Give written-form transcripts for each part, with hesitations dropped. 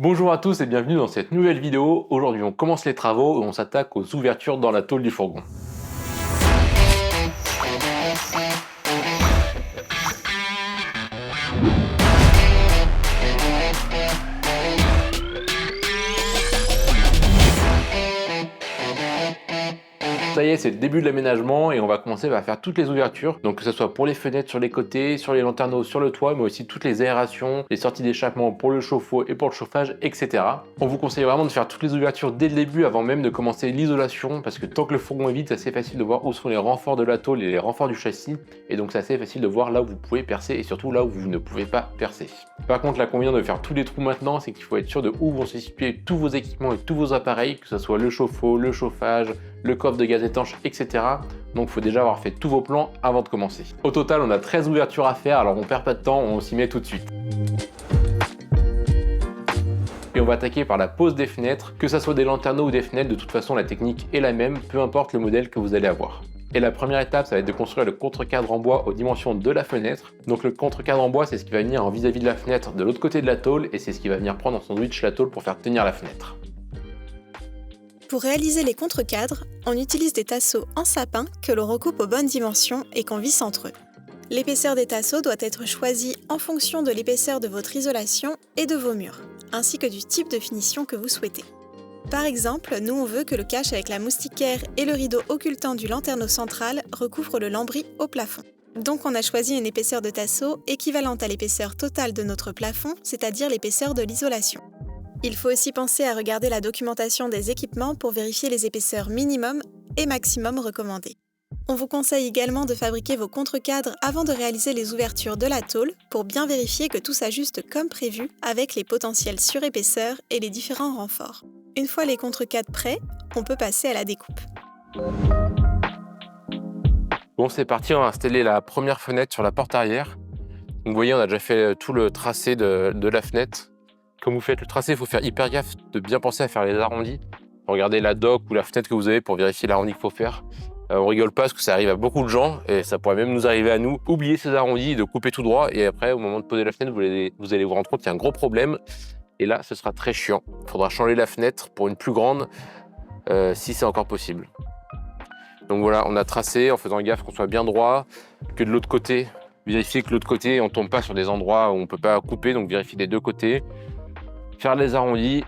Bonjour à tous et bienvenue dans cette nouvelle vidéo. Aujourd'hui on commence les travaux et on s'attaque aux ouvertures dans la tôle du fourgon. Ça y est, c'est le début de l'aménagement et on va commencer à faire toutes les ouvertures, donc que ce soit pour les fenêtres sur les côtés, sur les lanterneaux sur le toit, mais aussi toutes les aérations, les sorties d'échappement pour le chauffe-eau et pour le chauffage, etc. On vous conseille vraiment de faire toutes les ouvertures dès le début avant même de commencer l'isolation, parce que tant que le fourgon est vide, c'est assez facile de voir où sont les renforts de la tôle et les renforts du châssis, et donc c'est assez facile de voir là où vous pouvez percer et surtout là où vous ne pouvez pas percer. Par contre, l'inconvénient de faire tous les trous maintenant, c'est qu'il faut être sûr de où vont se situer tous vos équipements et tous vos appareils, que ce soit le chauffe-eau, le chauffage, le coffre de gaz étanche, etc. Donc il faut déjà avoir fait tous vos plans avant de commencer. Au total, on a 13 ouvertures à faire, alors on perd pas de temps, on s'y met tout de suite. Et on va attaquer par la pose des fenêtres, que ça soit des lanterneaux ou des fenêtres, de toute façon la technique est la même, peu importe le modèle que vous allez avoir. Et la première étape, ça va être de construire le contre-cadre en bois aux dimensions de la fenêtre. Donc le contre-cadre en bois, c'est ce qui va venir en vis-à-vis de la fenêtre de l'autre côté de la tôle, et c'est ce qui va venir prendre en sandwich la tôle pour faire tenir la fenêtre. Pour réaliser les contre-cadres, on utilise des tasseaux en sapin que l'on recoupe aux bonnes dimensions et qu'on visse entre eux. L'épaisseur des tasseaux doit être choisie en fonction de l'épaisseur de votre isolation et de vos murs, ainsi que du type de finition que vous souhaitez. Par exemple, nous on veut que le cache avec la moustiquaire et le rideau occultant du lanterneau central recouvre le lambris au plafond. Donc on a choisi une épaisseur de tasseau équivalente à l'épaisseur totale de notre plafond, c'est-à-dire l'épaisseur de l'isolation. Il faut aussi penser à regarder la documentation des équipements pour vérifier les épaisseurs minimum et maximum recommandées. On vous conseille également de fabriquer vos contre-cadres avant de réaliser les ouvertures de la tôle pour bien vérifier que tout s'ajuste comme prévu avec les potentielles surépaisseurs et les différents renforts. Une fois les contre-cadres prêts, on peut passer à la découpe. Bon, c'est parti, on va installer la première fenêtre sur la porte arrière. Donc, vous voyez, on a déjà fait tout le tracé de la fenêtre. Comme vous faites le tracé, il faut faire hyper gaffe de bien penser à faire les arrondis. Regardez la doc ou la fenêtre que vous avez pour vérifier l'arrondi qu'il faut faire. On rigole pas parce que ça arrive à beaucoup de gens et ça pourrait même nous arriver à nous. Oubliez ces arrondis, de couper tout droit et après, au moment de poser la fenêtre, vous allez vous rendre compte qu'il y a un gros problème. Et là, ce sera très chiant. Il faudra changer la fenêtre pour une plus grande si c'est encore possible. Donc voilà, on a tracé en faisant gaffe qu'on soit bien droit, que de l'autre côté, vérifier que de l'autre côté, on ne tombe pas sur des endroits où on ne peut pas couper, donc vérifier des deux côtés. Faire les arrondis,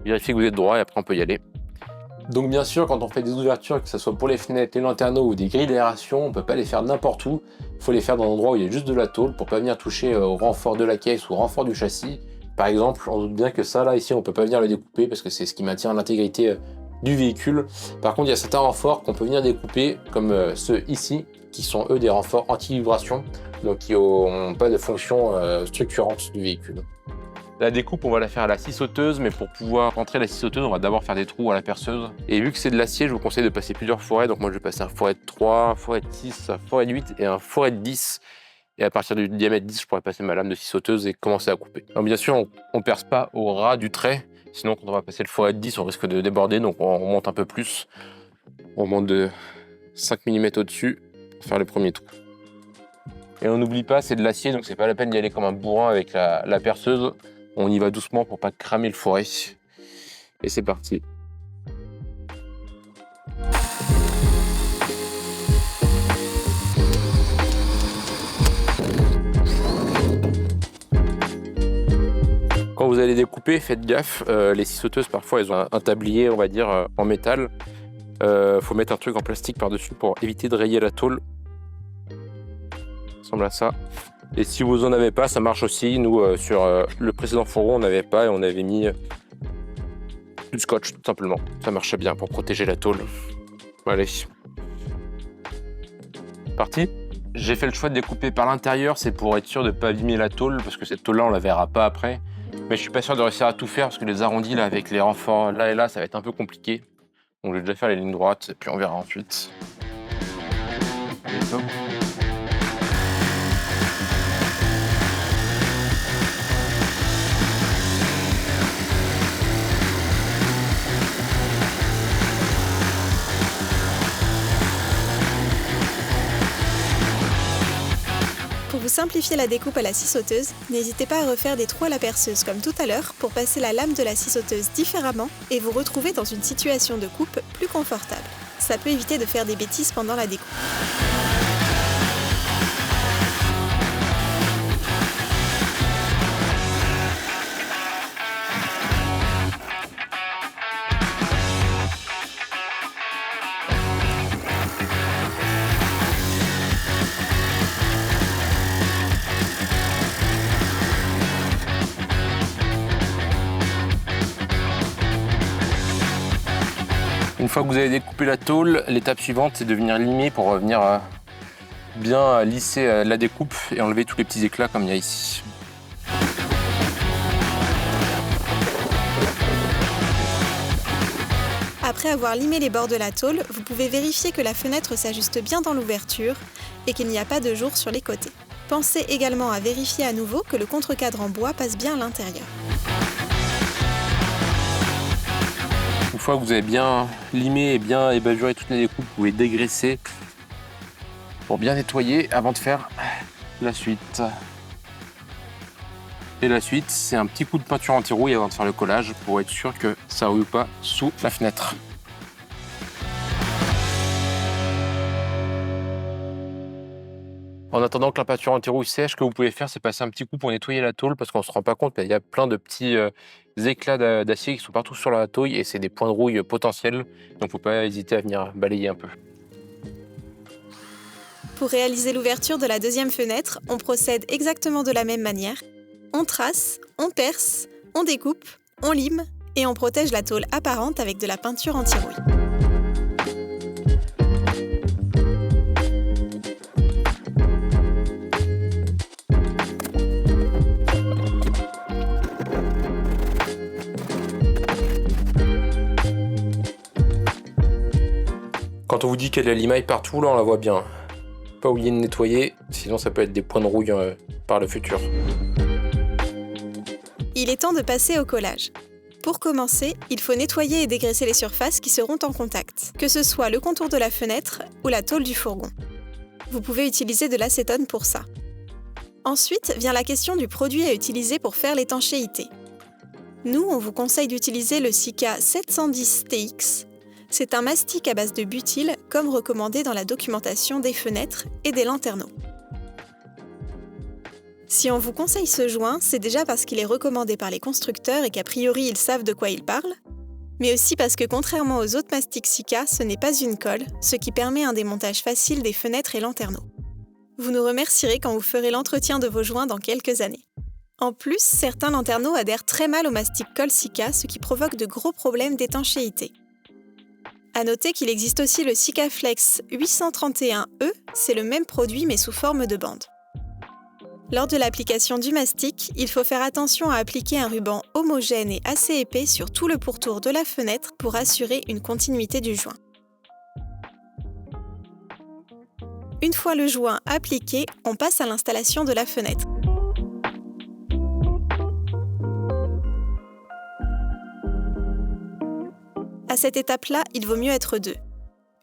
vérifier que vous êtes droit et après on peut y aller. Donc bien sûr, quand on fait des ouvertures, que ce soit pour les fenêtres, les lanterneaux ou des grilles d'aération, on ne peut pas les faire n'importe où. Il faut les faire dans un endroit où il y a juste de la tôle pour ne pas venir toucher au renfort de la caisse ou au renfort du châssis. Par exemple, on doute bien que ça là, ici, on ne peut pas venir le découper parce que c'est ce qui maintient l'intégrité du véhicule. Par contre, il y a certains renforts qu'on peut venir découper, comme ceux ici, qui sont eux des renforts anti-vibration, donc qui n'ont pas de fonction structurante du véhicule. La découpe, on va la faire à la scie sauteuse, mais pour pouvoir rentrer la scie sauteuse, on va d'abord faire des trous à la perceuse. Et vu que c'est de l'acier, je vous conseille de passer plusieurs forêts. Donc moi, je vais passer un forêt de 3, un forêt de 6, un forêt de 8 et un forêt de 10. Et à partir du diamètre 10, je pourrais passer ma lame de scie sauteuse et commencer à couper. Alors bien sûr, on ne perce pas au ras du trait. Sinon, quand on va passer le forêt de 10, on risque de déborder. Donc on monte un peu plus. On monte de 5 mm au-dessus pour faire le premier trou. Et on n'oublie pas, c'est de l'acier, donc c'est pas la peine d'y aller comme un bourrin avec la perceuse. On y va doucement pour pas cramer le forêt. Et c'est parti. Quand vous allez découper, faites gaffe. Les scie sauteuses, parfois, elles ont un tablier, on va dire, en métal. Faut mettre un truc en plastique par-dessus pour éviter de rayer la tôle. Ça ressemble à ça. Et si vous en avez pas, ça marche aussi. Nous, sur le précédent fourgon, on n'avait pas et on avait mis du scotch, tout simplement. Ça marchait bien pour protéger la tôle. Allez. Parti. J'ai fait le choix de découper par l'intérieur, c'est pour être sûr de ne pas abîmer la tôle, parce que cette tôle-là, on la verra pas après. Mais je suis pas sûr de réussir à tout faire, parce que les arrondis, là, avec les renforts là et là, ça va être un peu compliqué. Donc je vais déjà faire les lignes droites, et puis on verra ensuite. Allez, hop. Pour vous simplifier la découpe à la scie sauteuse, n'hésitez pas à refaire des trous à la perceuse comme tout à l'heure pour passer la lame de la scie sauteuse différemment et vous retrouver dans une situation de coupe plus confortable. Ça peut éviter de faire des bêtises pendant la découpe. Une fois que vous avez découpé la tôle, l'étape suivante c'est de venir limer pour venir bien lisser la découpe et enlever tous les petits éclats comme il y a ici. Après avoir limé les bords de la tôle, vous pouvez vérifier que la fenêtre s'ajuste bien dans l'ouverture et qu'il n'y a pas de jour sur les côtés. Pensez également à vérifier à nouveau que le contre-cadre en bois passe bien à l'intérieur. Une fois que vous avez bien limé et bien ébajuré toutes les découpes, vous pouvez dégraisser pour bien nettoyer avant de faire la suite. Et la suite, c'est un petit coup de peinture anti-rouille avant de faire le collage pour être sûr que ça ne rouille pas sous la fenêtre. En attendant que la peinture anti-rouille sèche, ce que vous pouvez faire, c'est passer un petit coup pour nettoyer la tôle parce qu'on ne se rend pas compte, mais il y a plein de petits éclats d'acier qui sont partout sur la tôle et c'est des points de rouille potentiels. Donc il ne faut pas hésiter à venir balayer un peu. Pour réaliser l'ouverture de la deuxième fenêtre, on procède exactement de la même manière. On trace, on perce, on découpe, on lime et on protège la tôle apparente avec de la peinture anti-rouille. Quand on vous dit qu'il y a de la limaille partout, là on la voit bien. Pas oublier de nettoyer, sinon ça peut être des points de rouille par le futur. Il est temps de passer au collage. Pour commencer, il faut nettoyer et dégraisser les surfaces qui seront en contact, que ce soit le contour de la fenêtre ou la tôle du fourgon. Vous pouvez utiliser de l'acétone pour ça. Ensuite vient la question du produit à utiliser pour faire l'étanchéité. Nous, on vous conseille d'utiliser le Sika 710 TX. C'est un mastic à base de butyl, comme recommandé dans la documentation des fenêtres et des lanterneaux. Si on vous conseille ce joint, c'est déjà parce qu'il est recommandé par les constructeurs et qu'a priori ils savent de quoi ils parlent, mais aussi parce que contrairement aux autres mastics Sika, ce n'est pas une colle, ce qui permet un démontage facile des fenêtres et lanterneaux. Vous nous remercierez quand vous ferez l'entretien de vos joints dans quelques années. En plus, certains lanterneaux adhèrent très mal au mastic colle Sika, ce qui provoque de gros problèmes d'étanchéité. À noter qu'il existe aussi le Sikaflex 831E, c'est le même produit mais sous forme de bande. Lors de l'application du mastic, il faut faire attention à appliquer un ruban homogène et assez épais sur tout le pourtour de la fenêtre pour assurer une continuité du joint. Une fois le joint appliqué, on passe à l'installation de la fenêtre. À cette étape-là, il vaut mieux être deux.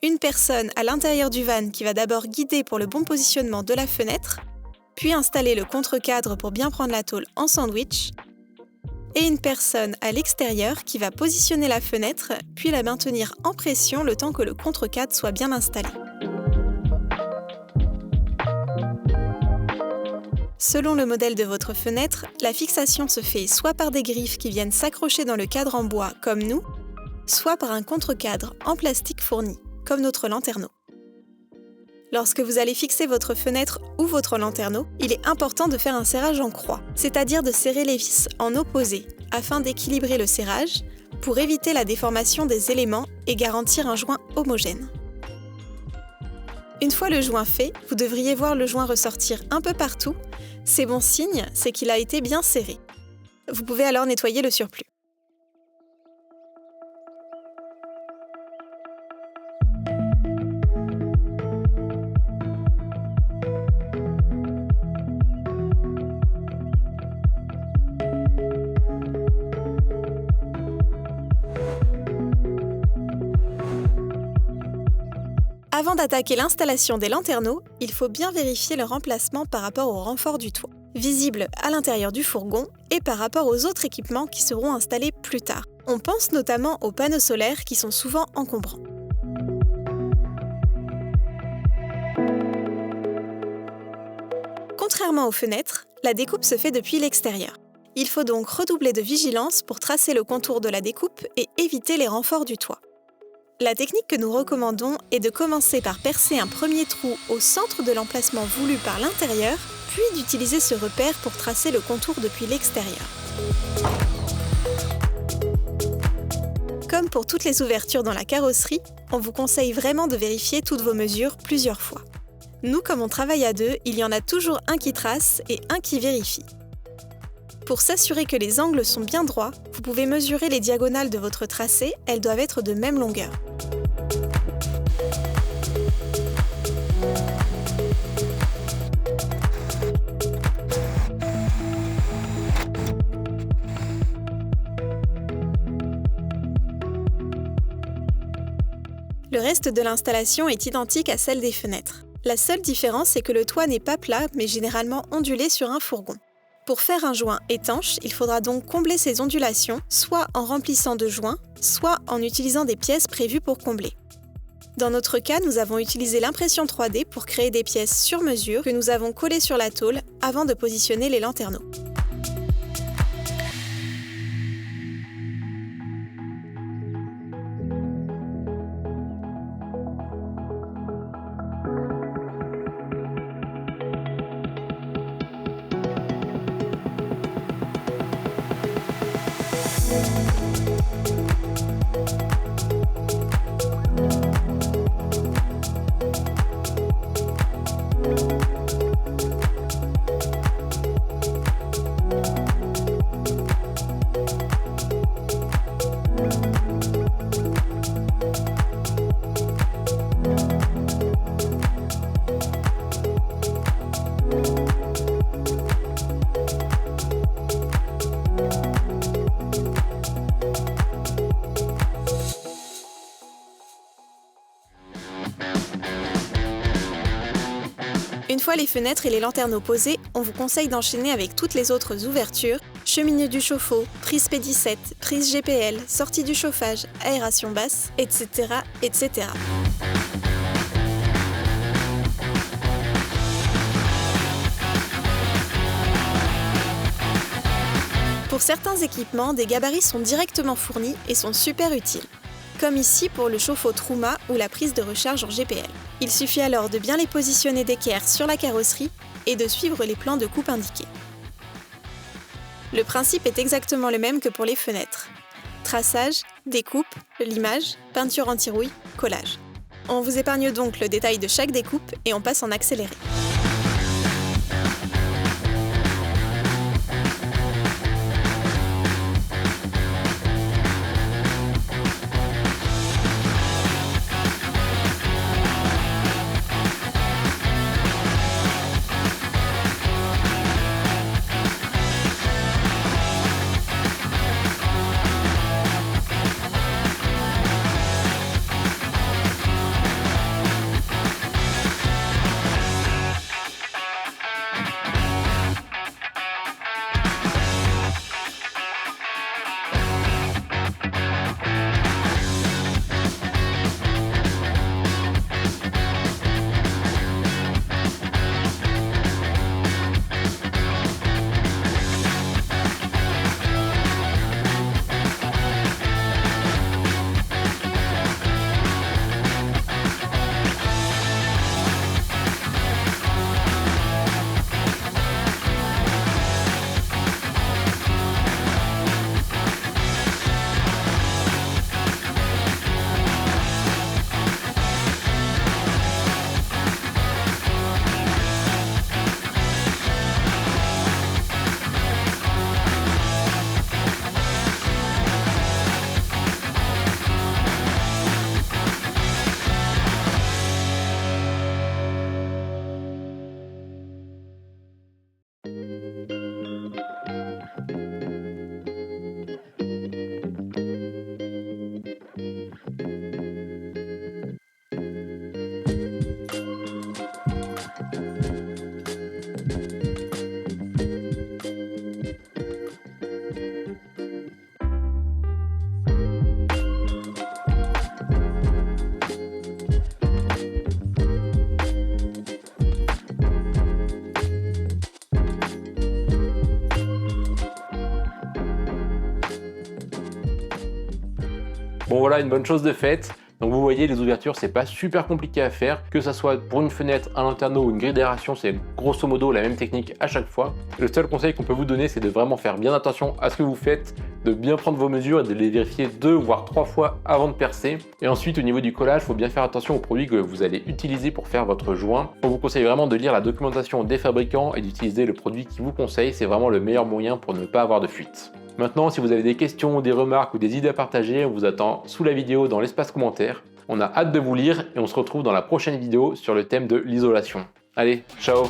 Une personne à l'intérieur du van qui va d'abord guider pour le bon positionnement de la fenêtre, puis installer le contre-cadre pour bien prendre la tôle en sandwich, et une personne à l'extérieur qui va positionner la fenêtre, puis la maintenir en pression le temps que le contre-cadre soit bien installé. Selon le modèle de votre fenêtre, la fixation se fait soit par des griffes qui viennent s'accrocher dans le cadre en bois comme nous, soit par un contre-cadre en plastique fourni, comme notre lanterneau. Lorsque vous allez fixer votre fenêtre ou votre lanterneau, il est important de faire un serrage en croix, c'est-à-dire de serrer les vis en opposé, afin d'équilibrer le serrage, pour éviter la déformation des éléments et garantir un joint homogène. Une fois le joint fait, vous devriez voir le joint ressortir un peu partout. C'est bon signe, c'est qu'il a été bien serré. Vous pouvez alors nettoyer le surplus. Avant Avant d'attaquer l'installation des lanterneaux, il faut bien vérifier leur emplacement par rapport au renfort du toit, visible à l'intérieur du fourgon et par rapport aux autres équipements qui seront installés plus tard. On pense notamment aux panneaux solaires qui sont souvent encombrants. Contrairement aux fenêtres, la découpe se fait depuis l'extérieur. Il faut donc redoubler de vigilance pour tracer le contour de la découpe et éviter les renforts du toit. La technique que nous recommandons est de commencer par percer un premier trou au centre de l'emplacement voulu par l'intérieur, puis d'utiliser ce repère pour tracer le contour depuis l'extérieur. Comme pour toutes les ouvertures dans la carrosserie, on vous conseille vraiment de vérifier toutes vos mesures plusieurs fois. Nous, comme on travaille à deux, il y en a toujours un qui trace et un qui vérifie. Pour s'assurer que les angles sont bien droits, vous pouvez mesurer les diagonales de votre tracé, elles doivent être de même longueur. Le reste de l'installation est identique à celle des fenêtres. La seule différence est que le toit n'est pas plat, mais généralement ondulé sur un fourgon. Pour faire un joint étanche, il faudra donc combler ces ondulations, soit en remplissant de joints, soit en utilisant des pièces prévues pour combler. Dans notre cas, nous avons utilisé l'impression 3D pour créer des pièces sur mesure que nous avons collées sur la tôle avant de positionner les lanterneaux. Une fois les fenêtres et les lanterneaux posés, on vous conseille d'enchaîner avec toutes les autres ouvertures, cheminée du chauffe-eau, prise P17, prise GPL, sortie du chauffage, aération basse, etc., etc. Pour certains équipements, des gabarits sont directement fournis et sont super utiles. Comme ici pour le chauffe-eau Truma ou la prise de recharge en GPL. Il suffit alors de bien les positionner d'équerre sur la carrosserie et de suivre les plans de coupe indiqués. Le principe est exactement le même que pour les fenêtres. Traçage, découpe, limage, peinture anti-rouille, collage. On vous épargne donc le détail de chaque découpe et on passe en accéléré. Bon voilà, une bonne chose de faite. Donc vous voyez, les ouvertures, c'est pas super compliqué à faire, que ça soit pour une fenêtre, un lanterneau ou une grille d'aération, c'est grosso modo la même technique à chaque fois. Le seul conseil qu'on peut vous donner, c'est de vraiment faire bien attention à ce que vous faites, de bien prendre vos mesures et de les vérifier 2 voire 3 fois avant de percer. Et ensuite, au niveau du collage, il faut bien faire attention aux produits que vous allez utiliser pour faire votre joint. On vous conseille vraiment de lire la documentation des fabricants et d'utiliser le produit qui vous conseille, c'est vraiment le meilleur moyen pour ne pas avoir de fuite. Maintenant, si vous avez des questions, des remarques ou des idées à partager, on vous attend sous la vidéo dans l'espace commentaire. On a hâte de vous lire et on se retrouve dans la prochaine vidéo sur le thème de l'isolation. Allez, ciao!